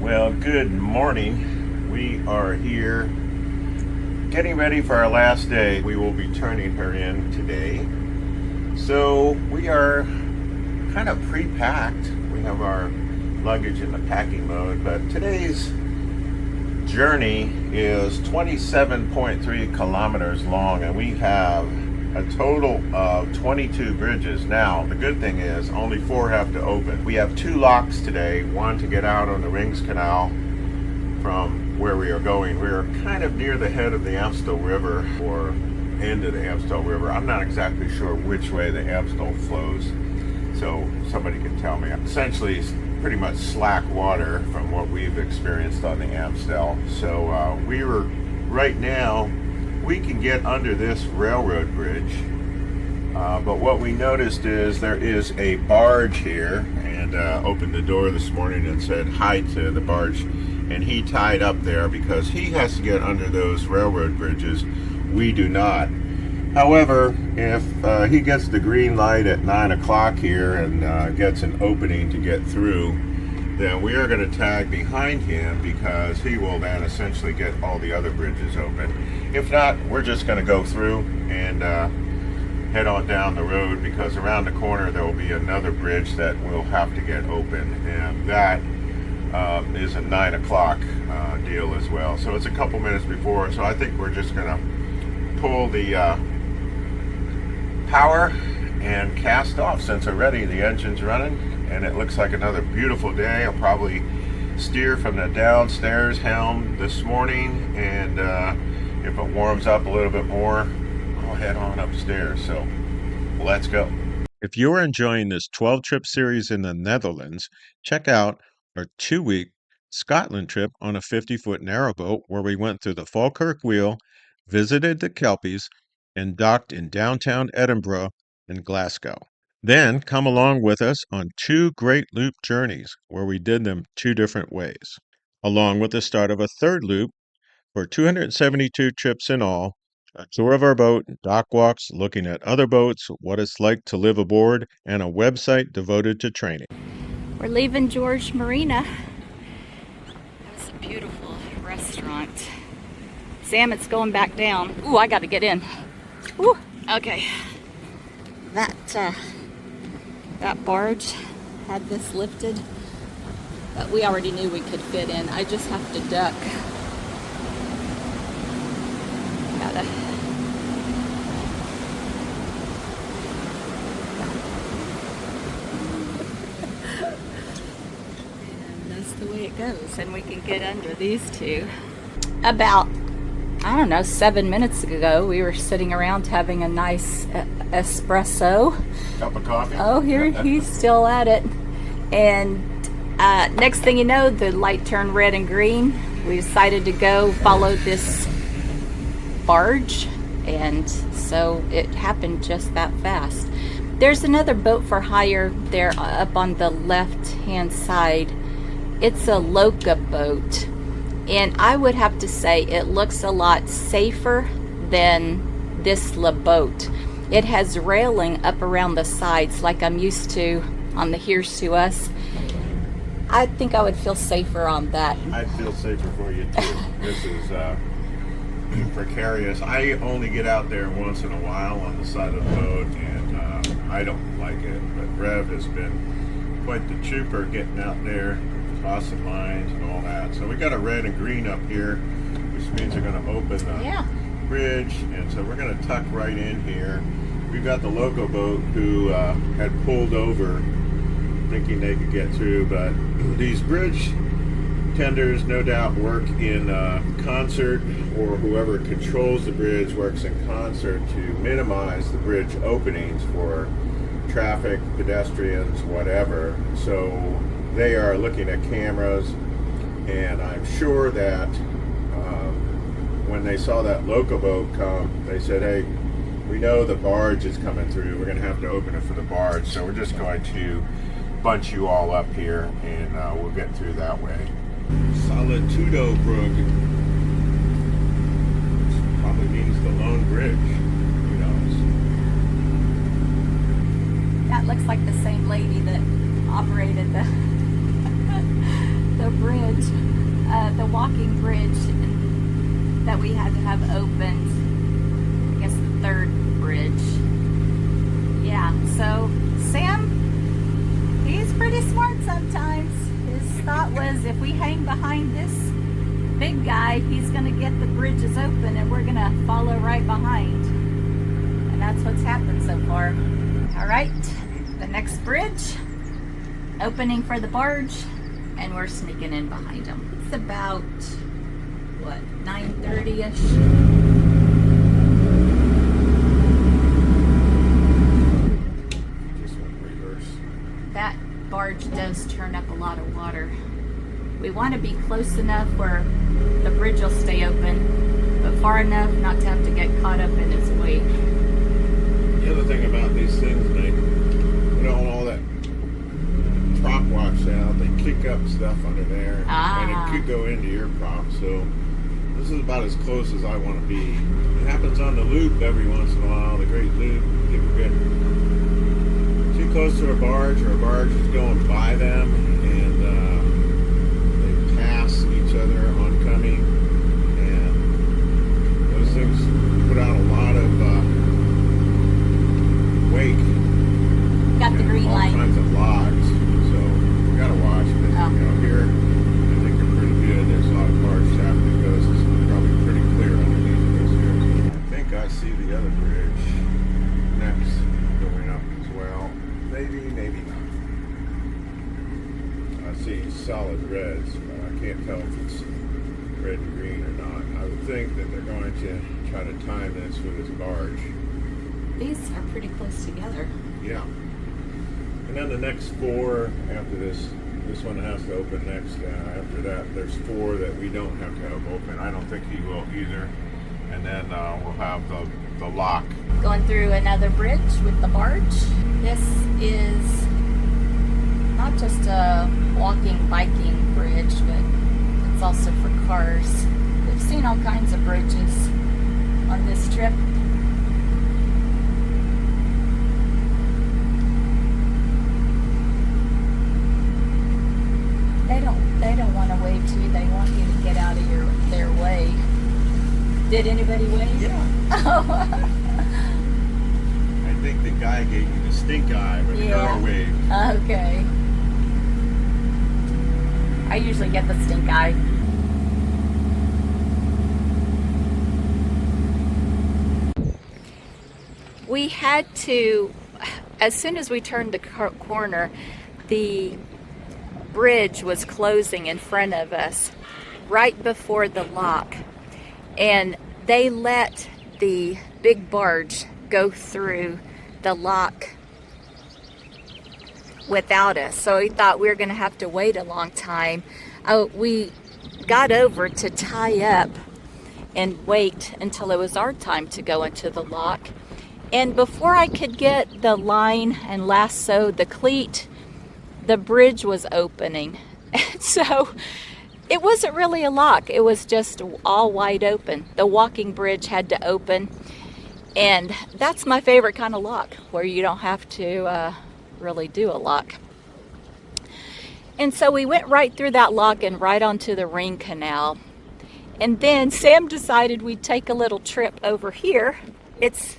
Well, good morning. We are here getting ready for our last day. We will be turning her in today. So we are kind of pre-packed. We have our luggage in the packing mode, but today's journey is 27.3 kilometers long, and we have a total of 22 bridges. Now, the good thing is only 4 have to open. We have 2 locks today, one to get out on the Rings Canal from where we are going. We're kind of near the head of the Amstel River, or end of the Amstel River. I'm not exactly sure which way the Amstel flows, so somebody can tell me. Essentially, it's pretty much slack water from what we've experienced on the Amstel. So we were, right now, we can get under this railroad bridge, but what we noticed is there is a barge here, and opened the door this morning and said hi to the barge, and he tied up there because he has to get under those railroad bridges. We do not. However, if he gets the green light at 9 o'clock here and gets an opening to get through, then we are going to tag behind him because he will then essentially get all the other bridges open. If not, we're just going to go through and head on down the road, because around the corner there will be another bridge that we'll have to get open, and that is a 9 o'clock deal as well. So it's a couple minutes before, so I think we're just going to pull the power and cast off, since already the engine's running and it looks like another beautiful day. I'll probably steer from the downstairs helm this morning, and if it warms up a little bit more, I'll head on upstairs. So let's go. If you're enjoying this 12-trip series in the Netherlands, check out our 2-week Scotland trip on a 50-foot narrowboat, where we went through the Falkirk Wheel, visited the Kelpies, and docked in downtown Edinburgh and Glasgow. Then come along with us on 2 great loop journeys, where we did them 2 different ways, along with the start of a 3rd loop for 272 trips in all, a tour of our boat, dock walks, looking at other boats, what it's like to live aboard, and a website devoted to training. We're leaving George Marina. It's a beautiful restaurant. Sam, it's going back down. Ooh, I got to get in. Ooh, okay. That barge had this lifted, but we already knew we could fit in. I just have to duck. Gotta. And that's the way it goes. And we can get under these 2. About, I don't know, 7 minutes ago, we were sitting around having a nice espresso. Cup of coffee. Oh, here he's still at it. And next thing you know, the light turned red and green. We decided to go follow this barge, and so it happened just that fast. There's another boat for hire there up on the left-hand side. It's a Loca boat, and I would have to say it looks a lot safer than this boat. It has railing up around the sides like I'm used to on the Here's to Us. I think I would feel safer on that. I'd feel safer for you too. This is precarious. I only get out there once in a while on the side of the boat, and I don't like it. But Rev has been quite the trooper getting out there, crossing lines and all that. So we got a red and green up here, which means they're going to open the bridge, and so we're going to tuck right in here. We've got the local boat who had pulled over thinking they could get through, but these bridge tenders no doubt work in concert, or whoever controls the bridge works in concert to minimize the bridge openings for traffic, pedestrians, whatever. So they are looking at cameras, and I'm sure that when they saw that local boat come, they said, hey, we know the barge is coming through. We're going to have to open it for the barge. So we're just going to bunch you all up here, and we'll get through that way. Solitudo Brug, which probably means the lone bridge. Who knows? That looks like the same lady that operated the the bridge, the walking bridge that we had to have opened. I guess the third bridge. Yeah, so Sam, he's pretty smart sometimes. His thought was if we hang behind this big guy, he's going to get the bridges open and we're going to follow right behind. And that's what's happened so far. All right, the next bridge, opening for the barge, and we're sneaking in behind him. It's about, what, 9:30-ish? Just went reverse. That barge does turn up a lot of water. We want to be close enough where the bridge will stay open, but far enough not to have to get caught up in its wake. The other thing about these things, all that prop wash out, they kick up stuff under there, and it could go into your prop. So this is about as close as I want to be. It happens on the loop every once in a while, the great loop. People get too close to a barge, or a barge is going by them, and they pass each other oncoming, and those things put out a lot of wake. Got the green light. All kinds of logs, so we gotta watch it. Here, I think they're pretty good. There's a lot of barge shaft that goes. It's probably pretty clear underneath this here. I think I see the other bridge next going up as well. Maybe not. I see solid reds, but I can't tell if it's red and green or not. I would think that they're going to try to time this with this barge. These are pretty close together. Yeah. And then the next four after this one has to open next. After that, there's four that we don't have to have open. I don't think he will either. And then we'll have the lock. Going through another bridge with the barge. This is not just a walking, biking bridge, but it's also for cars. We've seen all kinds of bridges on this trip. They don't want to wave to you. They want you to get out of their way. Did anybody wave? Yeah. I think the guy gave you the stink eye, but the girl waved. Okay. I usually get the stink eye. We had to, as soon as we turned the corner, the bridge was closing in front of us right before the lock, and they let the big barge go through the lock without us, so we thought we were going to have to wait a long time. We got over to tie up and wait until it was our time to go into the lock, and before I could get the line and lasso the cleat, the bridge was opening. So it wasn't really a lock. It was just all wide open. The walking bridge had to open. And that's my favorite kind of lock, where you don't have to really do a lock. And so we went right through that lock and right onto the ring canal. And then Sam decided we'd take a little trip over here. It's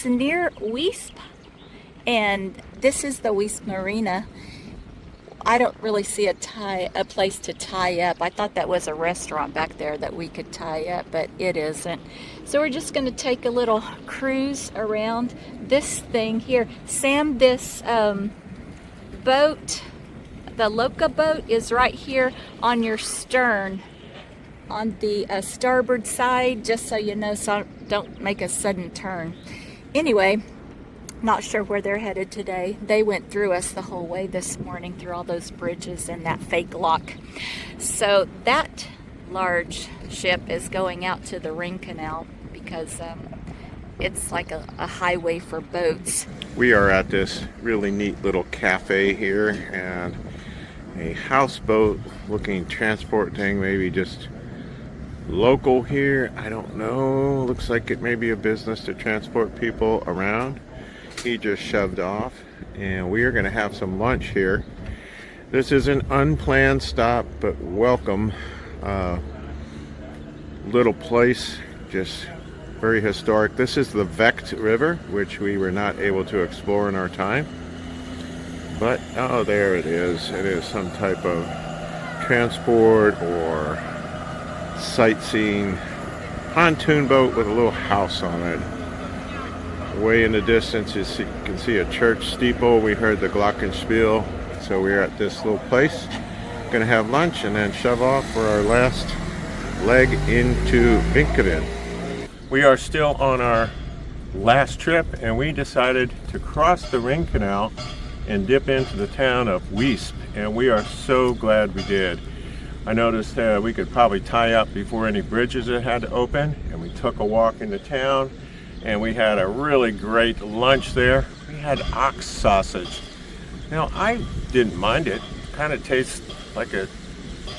near Weesp. And this is the Weesp Marina. I don't really see a place to tie up. I thought that was a restaurant back there that we could tie up, but it isn't. So we're just going to take a little cruise around this thing here. Sam, this boat, the Loca boat, is right here on your stern, on the starboard side, just so you know, so don't make a sudden turn. Anyway, not sure where they're headed today. They went through us the whole way this morning, through all those bridges and that fake lock. So that large ship is going out to the ring canal because it's like a highway for boats. We are at this really neat little cafe here, and a houseboat looking transport thing, maybe just local here. I don't know. Looks like it may be a business to transport people around. He just shoved off, and we are going to have some lunch here. This is an unplanned stop, but welcome. Little place, just very historic. This is the Vecht River, which we were not able to explore in our time. But, oh, there it is. It is some type of transport or sightseeing pontoon boat with a little house on it. Way in the distance, you can see a church steeple. We heard the glockenspiel. So we're at this little place. Gonna have lunch and then shove off for our last leg into Vinkeveen. We are still on our last trip, and we decided to cross the Ring Canal and dip into the town of Weesp, and we are so glad we did. I noticed we could probably tie up before any bridges had to open, and we took a walk into town, and we had a really great lunch there. We had ox sausage. Now, I didn't mind it. Kind of tastes like a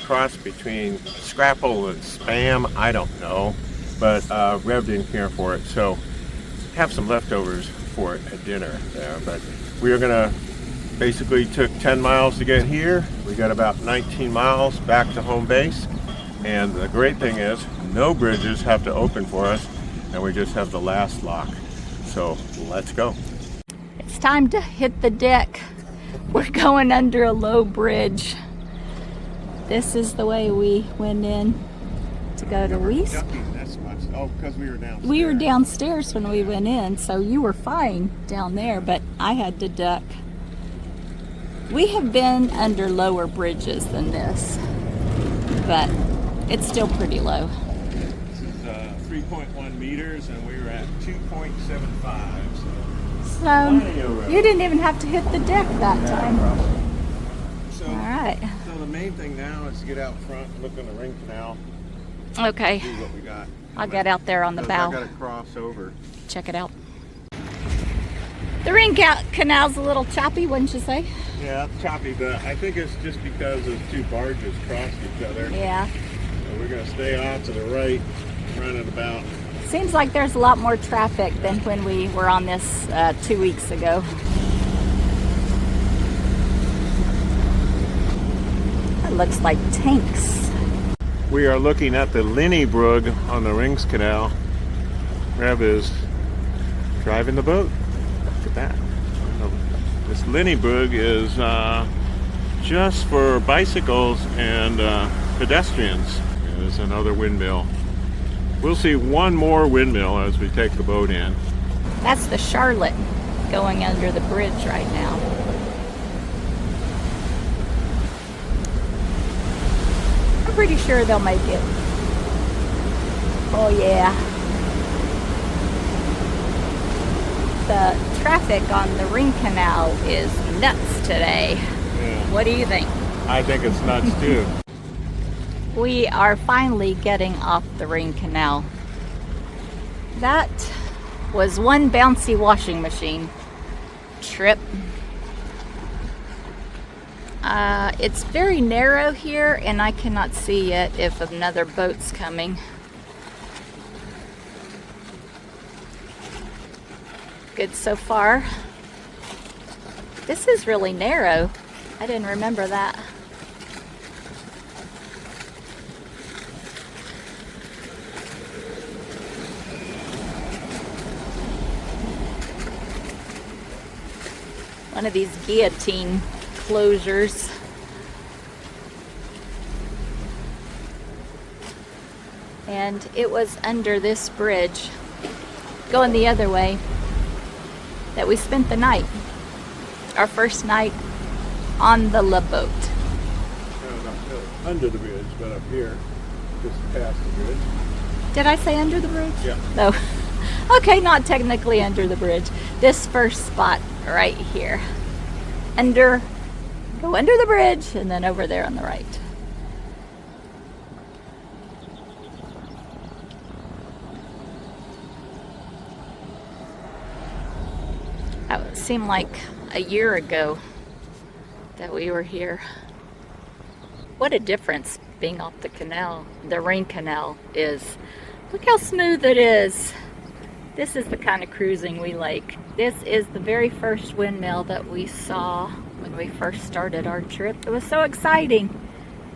cross between scrapple and Spam. I don't know, but Rev didn't care for it, so have some leftovers for it at dinner there. But we are gonna basically took 10 miles to get here. We got about 19 miles back to home base, and the great thing is no bridges have to open for us, and we just have the last lock. So let's go. It's time to hit the deck. We're going under a low bridge. This is the way we went in to go to Weesp. Oh, because we were downstairs. We were downstairs when we went in, so you were fine down there, but I had to duck. We have been under lower bridges than this, but it's still pretty low. This is 3.1 meters, and we were at 2.75. So you didn't even have to hit the deck that time. So, all right. So the main thing now is to get out front and look on the Ring Canal. Okay. See what we got. I'll get out there on the bow. I got to cross over. Check it out. The Ring Canal's a little choppy, wouldn't you say? Yeah, it's choppy, but I think it's just because those two barges crossed each other. Yeah. So we're going to stay off to the right, run it about. Seems like there's a lot more traffic than when we were on this 2 weeks ago. It looks like tanks. We are looking at the Linnybrug on the Rings Canal. Rev is driving the boat. Look at that. This Linnybrug is just for bicycles and pedestrians. There's another windmill. We'll see one more windmill as we take the boat in. That's the Charlotte going under the bridge right now. I'm pretty sure they'll make it. Oh yeah. The traffic on the Ring Canal is nuts today. Yeah. What do you think? I think it's nuts too. We are finally getting off the Ring Canal. That was one bouncy washing machine trip. It's very narrow here, and I cannot see yet if another boat's coming. Good so far. This is really narrow. I didn't remember that. One of these guillotine closures. And it was under this bridge, going the other way, that we spent the night. Our first night on the La Boat. No, not really under the bridge, but up here, just past the bridge. Did I say under the bridge? Yeah. No. Okay, not technically under the bridge. This first spot right here. Go under the bridge and then over there on the right. It seemed like a year ago that we were here. What a difference being off the canal, the Ring Canal is. Look how smooth it is. This is the kind of cruising we like. This is the very first windmill that we saw when we first started our trip. It was so exciting.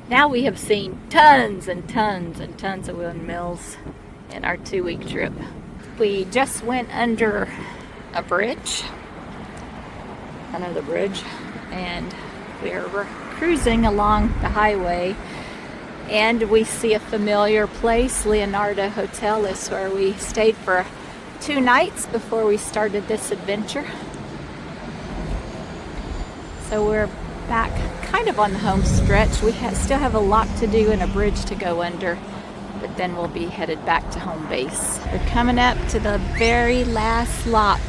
Now we have seen tons and tons and tons of windmills in our 2-week trip. We just went under a bridge, another bridge, and we're cruising along the highway, and we see a familiar place. Leonardo Hotel is where we stayed for 2 nights before we started this adventure. So we're back kind of on the home stretch. We still have a lock to do and a bridge to go under, but then we'll be headed back to home base. We're coming up to the very last lock.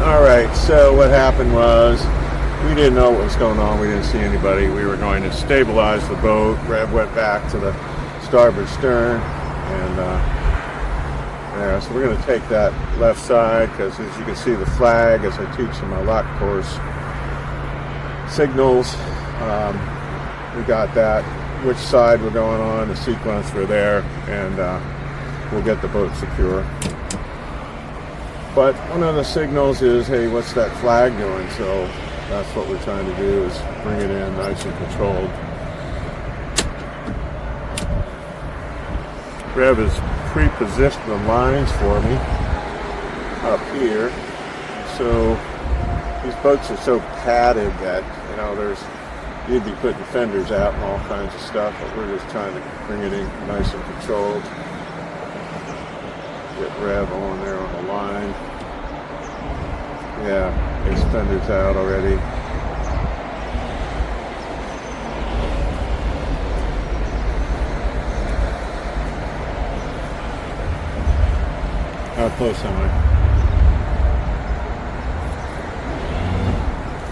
All right, so what happened was we didn't know what was going on. We didn't see anybody. We were going to stabilize the boat. Rev went back to the starboard stern, and yeah, so we're going to take that left side because, as you can see, the flag as I teach in my lock course signals. We got that, which side we're going on, the sequence we're there, and we'll get the boat secure. But one of the signals is, hey, what's that flag doing? So that's what we're trying to do, is bring it in nice and controlled. Rev has pre-positioned the lines for me up here. So these boats are so padded that, you know, you'd be putting fenders out and all kinds of stuff, but we're just trying to bring it in nice and controlled. Get Rev on there on the line. Yeah, his fender's out already. How close am I?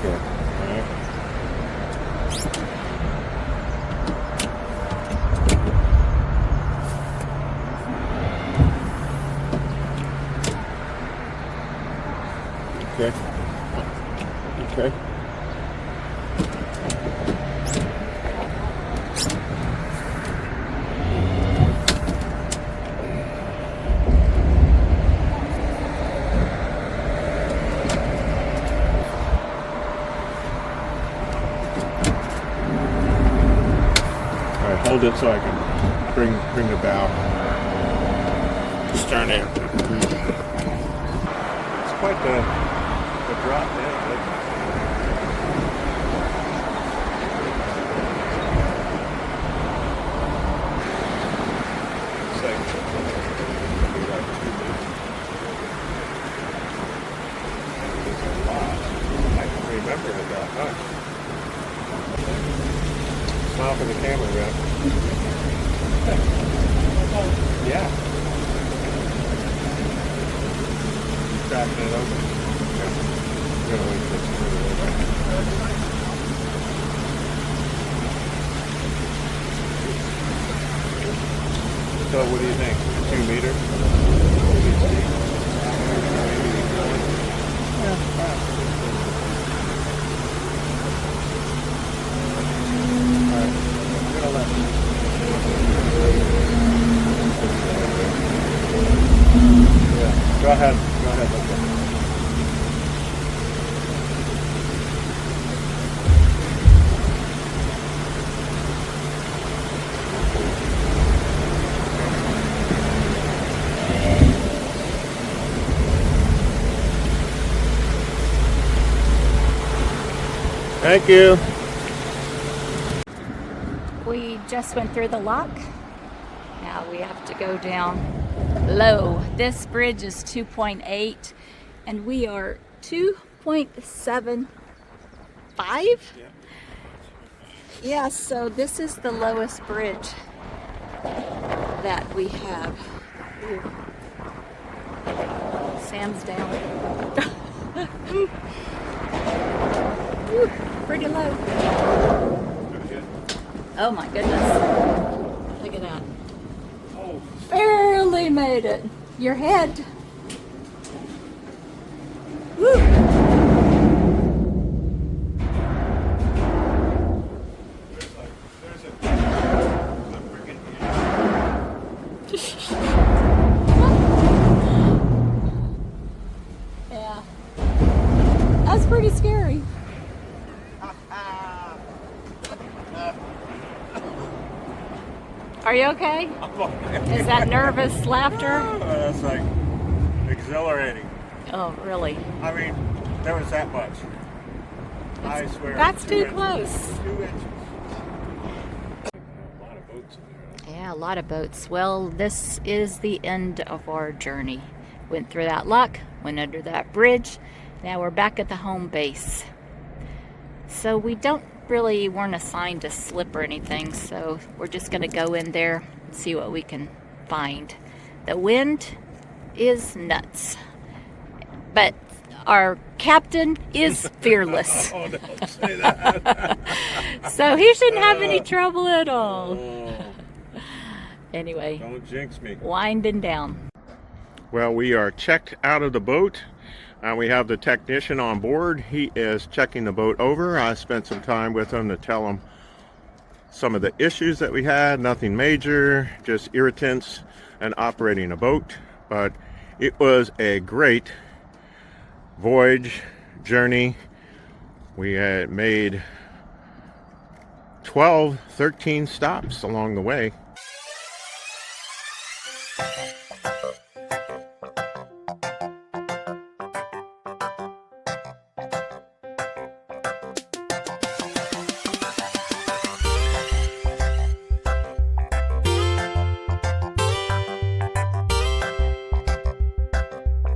Good. All right. Okay. Okay. All right, hold it so I can bring the bow. Stern in. It's quite the drop there. Remember it that much. Smile for the camera, Rev. Yeah. Cracking it open. I'm gonna wait for this to move over. So what do you think? 2 meters? Go ahead. Thank you. We just went through the lock. Now we have to go down low. This bridge is 2.8 and we are 2.75. Yeah, so this is the lowest bridge that we have. Ooh. Sam's down. Ooh, pretty low. Oh my goodness. Look at that. Oh. Barely made it. Your head. Woo. Yeah. That's pretty scary. Are you okay? I'm okay. Is that nervous laughter? That's like exhilarating. Oh, really? I mean, there was that much. I swear. That's too 2 inches. close. 2 inches. A lot of boats in there. Yeah, a lot of boats. Well, this is the end of our journey. Went through that lock, went under that bridge. Now we're back at the home base. So we weren't assigned a slip or anything, so we're just gonna go in there and see what we can find. The wind is nuts, but our captain is fearless. Oh, don't say that. So he shouldn't have any trouble at all. Oh, Anyway, don't jinx me. winding down. Well, we are checked out of the boat. We have the technician on board. He is checking the boat over. I spent some time with him to tell him some of the issues that we had. Nothing major, just irritants and operating a boat. But it was a great voyage, journey. We had made 13 stops along the way.